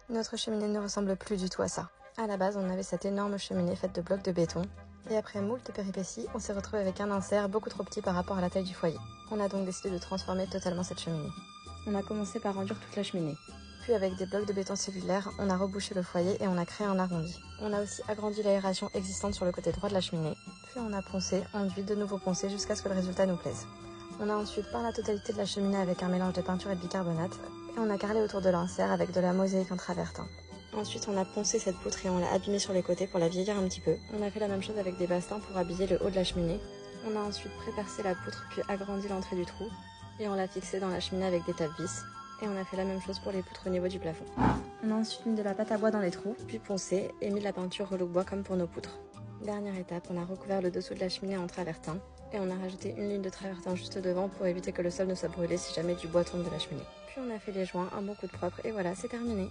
Notre cheminée ne ressemble plus du tout à ça. À la base, on avait cette énorme cheminée faite de blocs de béton. Et après moult péripéties, on s'est retrouvé avec un insert beaucoup trop petit par rapport à la taille du foyer. On a donc décidé de transformer totalement cette cheminée. On a commencé par enduire toute la cheminée. Puis avec des blocs de béton cellulaire, on a rebouché le foyer et on a créé un arrondi. On a aussi agrandi l'aération existante sur le côté droit de la cheminée. Puis on a poncé, enduit, de nouveau poncé jusqu'à ce que le résultat nous plaise. On a ensuite peint la totalité de la cheminée avec un mélange de peinture et de bicarbonate. Et on a carrelé autour de l'insert avec de la mosaïque en travertin. Ensuite, on a poncé cette poutre et on l'a abîmée sur les côtés pour la vieillir un petit peu. On a fait la même chose avec des bastins pour habiller le haut de la cheminée. On a ensuite prépercé la poutre puis agrandi l'entrée du trou. Et on l'a fixée dans la cheminée avec des tape-vis. Et on a fait la même chose pour les poutres au niveau du plafond. On a ensuite mis de la pâte à bois dans les trous, puis poncé et mis de la peinture relook bois comme pour nos poutres. Dernière étape, on a recouvert le dessous de la cheminée en travertin. Et on a rajouté une ligne de travertin juste devant pour éviter que le sol ne soit brûlé si jamais du bois tombe de la cheminée. Puis on a fait les joints, un bon coup de propre et voilà, c'est terminé.